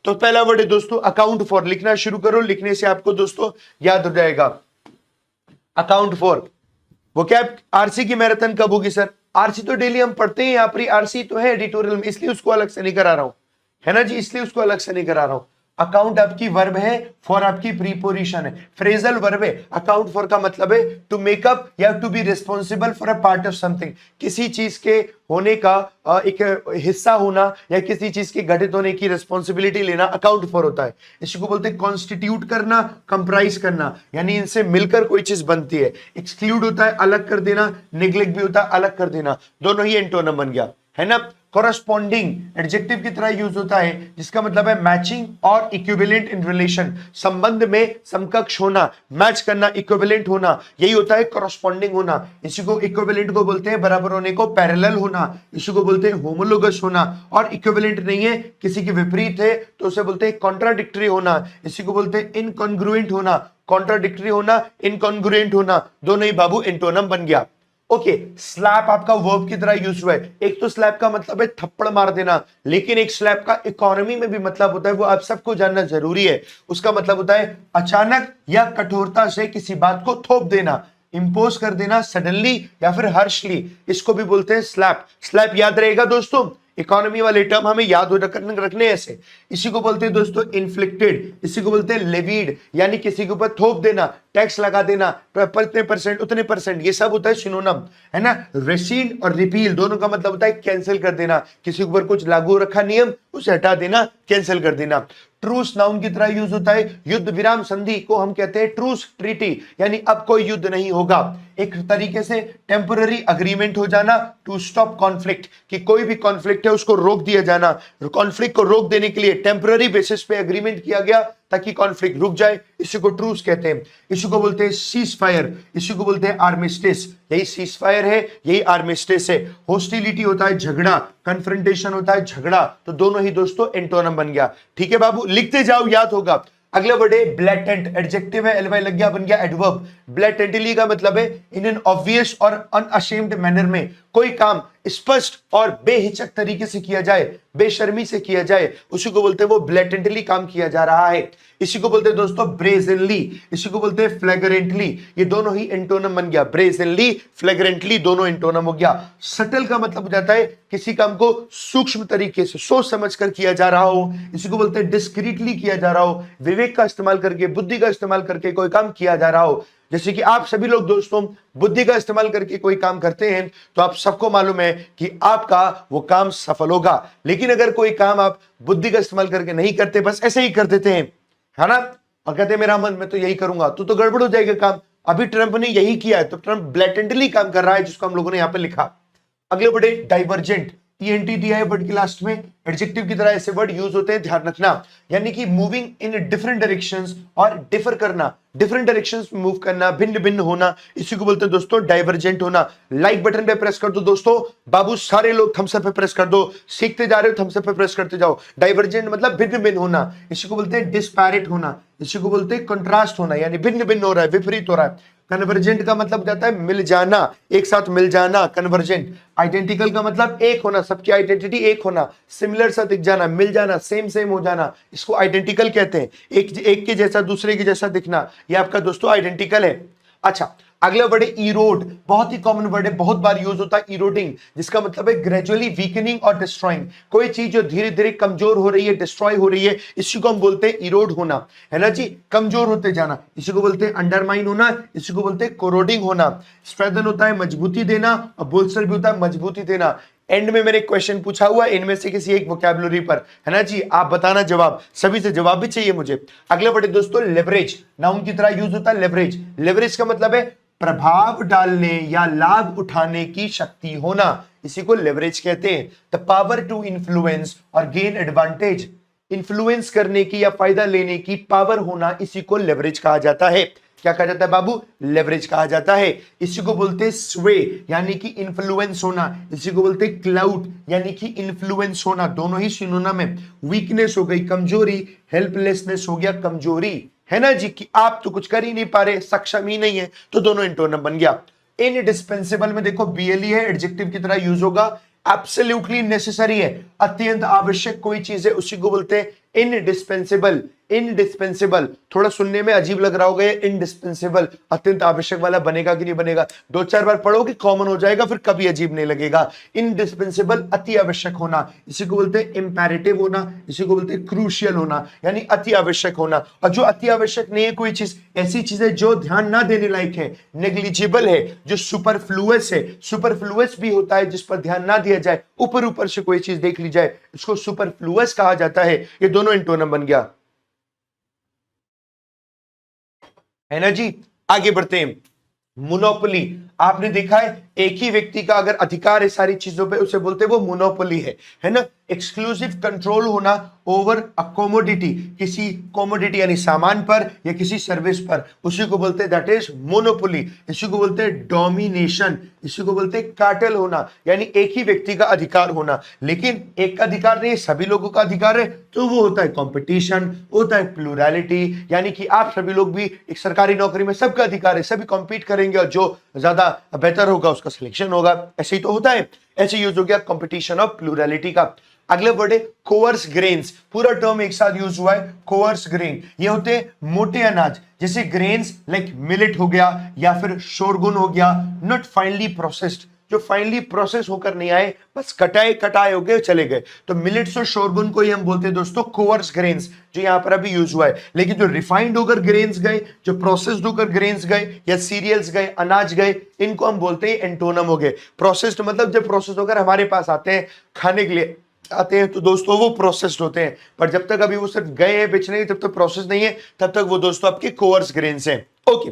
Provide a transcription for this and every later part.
तो पहला वर्ड है दोस्तों अकाउंट फॉर, लिखना शुरू करो, लिखने से आपको दोस्तों याद हो जाएगा। Account for. वो क्या आरसी की मैराथन कब होगी सर? आरसी तो डेली हम पढ़ते हैं, यहाँ पर आरसी तो है एडिटोरियल में, इसलिए उसको अलग से नहीं करा रहा हूं, है ना जी, इसलिए उसको अलग से नहीं करा रहा हूं। अकाउंट आपकी वर्ब है, फॉर आपकी प्रीपोजिशन है, फ्रेजल वर्ब है। अकाउंट फॉर का मतलब है to make up or to be responsible for a part of something, किसी चीज के होने का एक हिस्सा होना या किसी चीज के घटित होने की रिस्पॉन्सिबिलिटी लेना अकाउंट फॉर होता है। इसी को बोलते हैं कॉन्स्टिट्यूट करना, कंप्राइज करना, यानी इनसे मिलकर कोई चीज बनती है। एक्सक्लूड होता है अलग कर देना, निग्लेक्ट भी होता है अलग कर देना, दोनों ही एंटोनम बन गया, है ना। कॉरस्पॉन्डिंग एडजेक्टिव की तरह यूज होता है, जिसका मतलब है मैचिंग और इक्विवेलेंट इन रिलेशन, संबंध में समकक्ष होना, मैच करना, इक्विवेलेंट होना, यही होता है कॉरस्पॉन्डिंग होना। इसी को इक्विवेलेंट को बोलते हैं बराबर होने को पैरेलल होना, इसी को बोलते हैं होमोलोगस होना। और इक्विवेलेंट नहीं है, किसी के विपरीत है तो उसे बोलते हैं कॉन्ट्राडिक्टरी होना, इसी को बोलते हैं इनकॉन्ग्रुएंट होना। कॉन्ट्राडिक्टरी होना, इनकॉन्ग्रुएंट होना, दोनों ही बाबू एंटोनम बन गया। ओके, स्लैप आपका वर्ब की तरह यूज हुआ है। एक तो स्लैप का मतलब है थप्पड़ मार देना, लेकिन एक स्लैप का इकोनॉमी में भी मतलब होता है, वो आप सबको जानना जरूरी है। उसका मतलब होता है अचानक या कठोरता से किसी बात को थोप देना, इंपोज कर देना सडनली या फिर हर्शली, इसको भी बोलते हैं स्लैप। स्लैप याद रहेगा दोस्तों, इकोनॉमी वाले टर्म हमें याद रखने ऐसे। इसी को बोलते हैं दोस्तों इन्फ्लिक्टेड, इसी को बोलते हैं लेवीड, यानी किसी के ऊपर थोप देना, टैक्स लगा देना, इतने परसेंट उतने परसेंट, ये सब होता है सिनोनिम, है ना। रेसिड और रिपील दोनों का मतलब होता है कैंसिल कर देना, किसी के ऊपर कुछ लागू रखा नियम उसे हटा देना, कैंसिल कर देना। ट्रूस नाउन की तरह यूज होता है, युद्ध विराम संधि को हम कहते हैं ट्रूस ट्रीटी, यानी अब कोई युद्ध नहीं होगा। एक तरीके से टेम्पररी अग्रीमेंट हो जाना, टू स्टॉप कॉन्फ्लिक्ट, कि कोई भी कॉन्फ्लिक्ट है उसको रोक दिया जाना। कॉन्फ्लिक्ट को रोक देने के लिए टेम्पररी बेसिस पे अग्रीमेंट किया गया ताकि कॉन्फ्लिक्ट रुक जाए, इसी को ट्रूस कहते हैं। इसी को बोलते हैं सीज फायर, इसी को बोलते हैं आर्मिस्टिस, यही सीज फायर है, यही आर्मिस्टिस है। होस्टिलिटी होता है झगड़ा, कन्फ्रंटेशन होता है झगड़ा, तो दोनों ही दोस्तों एंटोनम बन गया। ठीक है बाबू, लिखते जाओ, याद होगा। अगला वर्ड है ब्लैटेंट, एडजेक्टिव है, एलवाई लग गया, बन गया एडवर्ब। ब्लैटेंटली का मतलब है इन एन ऑब्वियस और अनअशेम्ड मैनर में, कोई काम स्पष्ट और बेहिचक तरीके से किया जाए, बेशर्मी से किया जाए, उसी को बोलते हैं वो ब्लैटेंटली काम किया जा रहा है। इसी को बोलते हैं दोस्तों ब्रेजनली, इसी को बोलते हैं फ्लैग्रेंटली, ये दोनों ही एंटोनम बन गया। ब्रेजनली, फ्लैग्रेंटली, दोनों एंटोनम हो गया। सटल का मतलब हो जाता है किसी काम को सूक्ष्म तरीके से सोच समझ कर किया जा रहा हो, इसी को बोलते हैं डिस्क्रीटली किया जा रहा हो, विवेक का इस्तेमाल करके, बुद्धि का इस्तेमाल करके कोई काम किया जा रहा हो। जैसे कि आप सभी लोग दोस्तों बुद्धि का इस्तेमाल करके कोई काम करते हैं तो आप सबको मालूम है कि आपका वो काम सफल होगा। लेकिन अगर कोई काम आप बुद्धि का इस्तेमाल करके नहीं करते, बस ऐसे ही कर देते हैं, है ना, और कहते हैं मेरा मन मैं तो यही करूंगा, तो गड़बड़ हो जाएगा काम। अभी ट्रंप ने यही किया है, तो ट्रंप ब्लैटेंटली काम कर रहा है, जिसको हम लोगों ने यहां पे लिखा। अगले वर्ड है डाइवर्जेंट, ईएनटी दिया है वर्ड के लास्ट में, एडजेक्टिव की तरह ऐसे वर्ड यूज होते हैं, ध्यान रखना, यानी कि मूविंग इन डिफरेंट डायरेक्शंस और डिफर करना, डिफरेंट डायरेक्शंस में मूव करना, भिन्न भिन्न होना, इसी को बोलते हैं दोस्तों डाइवर्जेंट होना। लाइक बटन पे प्रेस कर दो दोस्तों, बाबू सारे लोग थम्स अप पे प्रेस कर दो, सीखते जा रहे हो थम्स अप पे प्रेस करते जाओ। डाइवर्जेंट मतलब भिन्न भिन्न होना, इसी को बोलते हैं डिस्पैरेट होना, इसी को बोलते हैं कंट्रास्ट होना, यानी भिन्न भिन्न हो रहा है, विपरीत हो रहा है। कन्वर्जेंट का मतलब जाता है मिल जाना, एक साथ मिल जाना, कन्वर्जेंट। आइडेंटिकल का मतलब एक होना, सबकी आइडेंटिटी एक होना, सिमिलर सा दिख जाना, मिल जाना, सेम सेम हो जाना, इसको आइडेंटिकल कहते हैं। एक के जैसा दूसरे के जैसा दिखना, ये आपका दोस्तों आइडेंटिकल है। अच्छा, अगला वर्ड है इरोड, बहुत ही कॉमन वर्ड है, बहुत बार यूज होता है इरोडिंग, जिसका मतलब है ग्रेजुअली वीकनिंग और डिस्ट्रॉइंग, कोई चीज जो धीरे धीरे कमजोर हो रही है, डिस्ट्रॉय हो रही है, इसी को हम बोलते हैं इरोड होना, है ना जी, कमजोर होते जाना, इसी को बोलते हैं अंडरमाइन होना, इसी को बोलते हैं कोरोडिंग होना। स्ट्रेंथन होता है मजबूती देना, और बोल्स्टर भी होता है मजबूती देना। एंड में मैंने क्वेश्चन पूछा हुआ है, इनमें से किसी एक वोकैबुलरी पर, है ना जी, आप बताना जवाब, सभी से जवाब भी चाहिए मुझे। अगले वर्ड है दोस्तों लेवरेज, नाउन की तरह यूज होता है लेवरेज। लेवरेज का मतलब है प्रभाव डालने या लाभ उठाने की शक्ति होना, इसी को लेवरेज कहते हैं। द पावर टू इन्फ्लुएंस और गेन एडवांटेज, इन्फ्लुएंस करने की या फायदा लेने की पावर होना, इसी को लेवरेज कहा जाता है। क्या कहा जाता है बाबू? लेवरेज कहा जाता है। इसी को बोलते हैं स्वे, यानी कि इन्फ्लुएंस होना, इसी को बोलते हैं क्लाउड, यानी कि इन्फ्लुएंस होना, दोनों ही सिनोनिम है। वीकनेस हो गई कमजोरी, हेल्पलेसनेस हो गया कमजोरी, है ना जी, कि आप तो कुछ कर ही नहीं पा रहे, सक्षम ही नहीं है, तो दोनों एंटोनिम बन गया। इनडिस्पेंसेबल में देखो बीएलई है, एडजेक्टिव की तरह यूज होगा। एब्सोल्युटली नेसेसरी है, अत्यंत आवश्यक कोई चीज है, उसी को बोलते हैं इनडिस्पेंसेबल, इनडिस्पेंसेबल थोड़ा सुनने में अजीब लग रहा होगा, इनडिस्पेंसेबल अत्यंत आवश्यक वाला बनेगा कि नहीं बनेगा? दो चार बार पढ़ोगे कॉमन हो जाएगा, फिर कभी अजीब नहीं लगेगा। इनडिस्पेंसेबल अति आवश्यक होना, इसी को बोलते हैं इंपैरेटिव होना, इसी को बोलते हैं क्रूशियल होना, यानी अति आवश्यक होना। और जो अति आवश्यक नहीं है कोई चीज, ऐसी चीज है जो ध्यान ना देने लायक है, नेग्लिजिबल है, जो सुपरफ्लुअस है, सुपरफ्लुअस भी होता है जिस पर ध्यान ना दिया जाए, ऊपर ऊपर से कोई चीज देख ली जाए, इसको सुपरफ्लुअस कहा जाता है। ये दोनों एंटोनम बन गया, है ना जी। आगे बढ़ते हैं। मोनोपोली, आपने देखा है एक ही व्यक्ति का अगर अधिकार है सारी चीजों पे, उसे बोलते हैं वो मोनोपोली है ना। एक्सक्लूसिव कंट्रोल होना ओवर अ कमोडिटी, किसी कमोडिटी यानी सामान पर या किसी सर्विस पर, उसी को बोलते हैं दैट इज मोनोपोली। इसी को बोलते हैं डोमिनेशन, इसी को बोलते हैं कार्टेल होना, यानी एक ही व्यक्ति का अधिकार होना। लेकिन एक का अधिकार नहीं, सभी लोगों का अधिकार है, तो वो होता है कंपटीशन, होता है प्लूरैलिटी, यानी कि आप सभी लोग भी एक सरकारी नौकरी में सबका अधिकार है, सभी कॉम्पीट करेंगे और जो ज्यादा बेहतर होगा उसका सिलेक्शन होगा, ऐसे ही तो होता है। ऐसे यूज हो गया कंपटीशन ऑफ प्लूरैलिटी का। अगले वर्ड है कोअर्स ग्रेन्स, पूरा टर्म एक साथ यूज हुआ है, कोअर्स ग्रेन। ये होते हैं मोटे अनाज, जैसे ग्रेन्स लाइक मिलेट हो गया या फिर शोरगुन हो गया, नॉट फाइनली प्रोसेस्ड, जो फाइनली प्रोसेस होकर नहीं आए, बस कटाए हो गए चले गए। तो मिलेट्स और शोरगुन को ही हम बोलते हैं दोस्तों कोअर्स ग्रेन्स, जो यहां पर अभी यूज हुआ है। लेकिन जो रिफाइंड होकर ग्रेन्स गए, जो प्रोसेस्ड होकर ग्रेन्स गए या सीरियल्स गए, अनाज गए, इनको हम बोलते हैं एंटोनम हो गए। प्रोसेस्ड मतलब जब प्रोसेस होकर हमारे पास आते हैं खाने के लिए आते हैं तो दोस्तों वो प्रोसेस्ड होते हैं, पर जब तक अभी वो सिर्फ गए हैं बेचने के, तब तक प्रोसेस नहीं है, तब तक वो दोस्तों आपके कोअर्स ग्रेन्स हैं। ओके,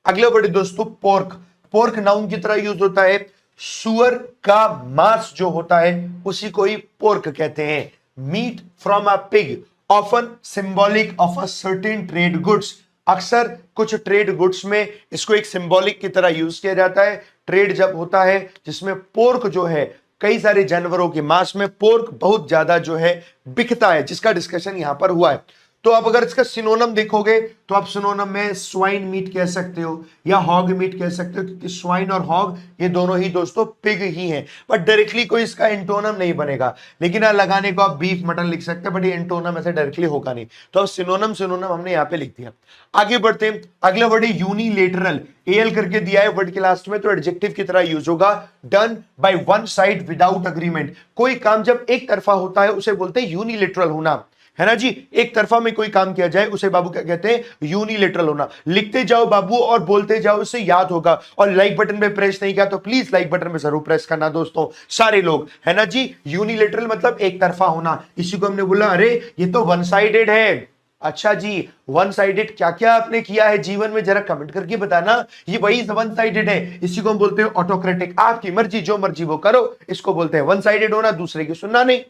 अगला वर्ड दोस्तों पोर्क। पोर्क नाउन की तरह यूज होता है, सुअर का मांस जो होता है उसी को ही पोर्क कहते हैं। Meat from a pig, often symbolic of a certain trade goods, अक्सर कुछ ट्रेड गुड्स में इसको एक सिंबॉलिक की तरह यूज किया जाता है। ट्रेड जब होता है जिसमें पोर्क जो है, कई सारे जानवरों के मांस में पोर्क बहुत ज्यादा जो है बिकता है, जिसका डिस्कशन यहां पर हुआ है। तो आप अगर इसका सिनोनम देखोगे तो आप सिनोनम में स्वाइन मीट कह सकते हो या हॉग मीट कह सकते हो, क्योंकि स्वाइन और हॉग ये दोनों ही दोस्तों पिग ही हैं, बट डायरेक्टली कोई इसका एंटोनम नहीं बनेगा। लेकिन लगाने को आप बीफ मटन लिख सकते हैं, बट ये एंटोनम ऐसे डायरेक्टली होगा नहीं। तो अब सिनोनम हमने यहाँ पे लिख दिया। आगे बढ़ते हैं, अगला वर्ड है यूनिलेटरल, एल करके दिया है वर्ड के लास्ट में, तो एडजेक्टिव की तरह यूज होगा। Done by one side without agreement, कोई काम जब एक तरफा होता है उसे बोलते हैं यूनिलेटरल होना, है ना जी। एक तरफा में कोई काम किया जाए उसे बाबू क्या कहते हैं, यूनिलेटरल होना। लिखते जाओ बाबू और बोलते जाओ, उससे याद होगा। और लाइक बटन पे प्रेस नहीं किया तो प्लीज लाइक बटन पे जरूर प्रेस करना दोस्तों, सारे लोग, है ना जी। यूनिलेटरल मतलब एक तरफा होना, इसी को हमने बोला अरे ये तो वन साइडेड है। अच्छा जी, वन साइडेड क्या क्या आपने किया है जीवन में, जरा कमेंट करके बताना। ये वही वन साइडेड है, इसी को हम बोलते हैं ऑटोक्रेटिक, आपकी मर्जी जो मर्जी वो करो, इसको बोलते हैं वन साइडेड होना, दूसरे की सुनना नहीं,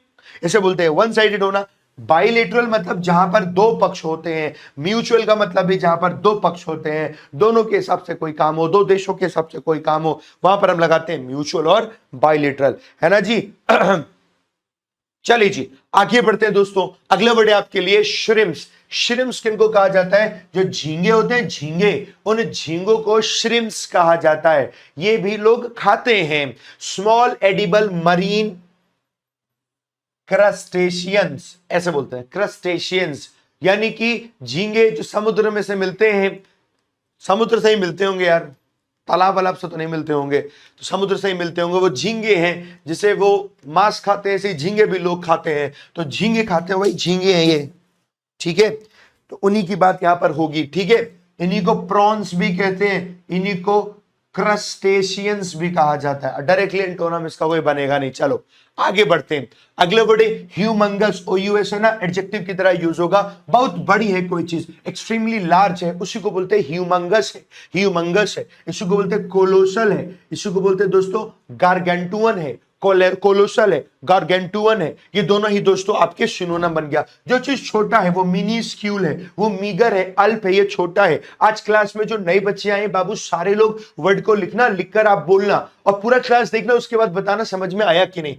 इसे बोलते हैं वन साइडेड होना। बाइलेटरल मतलब जहां पर दो पक्ष होते हैं। म्यूचुअल का मतलब भी जहां पर दो पक्ष होते हैं, दोनों के हिसाब से कोई काम हो, दो देशों के हिसाब से कोई काम हो, वहां पर हम लगाते हैं म्यूचुअल और बाइलेटरल, है ना जी। चलिए जी आगे बढ़ते हैं दोस्तों। अगला वर्ड है आपके लिए श्रिम्स। श्रिम्स किनको कहा जाता है, जो झींगे होते हैं, झींगे, उन झींगों को श्रिम्स कहा जाता है। ये भी लोग खाते हैं। स्मॉल एडिबल मरीन क्रस्टेशियंस, ऐसे बोलते हैं क्रस्टेशियंस, यानी कि झींगे जो समुद्र में से मिलते हैं, समुद्र से ही मिलते होंगे यार, तालाब वालाब से तो नहीं मिलते होंगे, तो समुद्र से ही मिलते होंगे, वो झींगे हैं, जिसे वो मांस खाते हैं, ऐसे झींगे भी लोग खाते हैं। तो झींगे खाते हैं, वही झींगे हैं ये, ठीक है। तो उन्हीं की बात यहां पर होगी, ठीक है। इन्हीं को प्रॉन्स भी कहते हैं, इन्हीं को क्रस्टेशियंस भी कहा जाता है। डायरेक्टली एंटोनम इसका कोई बनेगा नहीं। चलो आगे बढ़ते हैं। अगले वर्ड है ह्यूमंगस, OUS है ना, एडजेक्टिव की तरह यूज होगा। बहुत बड़ी है कोई चीज, एक्सट्रीमली लार्ज है, उसी को बोलते हैं ह्यूमंगस है, ह्यूमंगस है। इसी को बोलते हैं कोलोसल है, इसी को बोलते हैं दोस्तों गारगेंटुअन है, कोलोसल है, गारगेंटुअन है। ये दोनों ही दोस्तों आपके सिनोनिम बन गया। जो चीज छोटा है वो मिनिस्क्यूल है, वो मीगर है, अल्प है, ये छोटा है। आज क्लास में जो नए बच्चे आए बाबू, सारे लोग वर्ड को लिखना, लिखकर आप बोलना और पूरा क्लास देखना, उसके बाद बताना समझ में आया कि नहीं।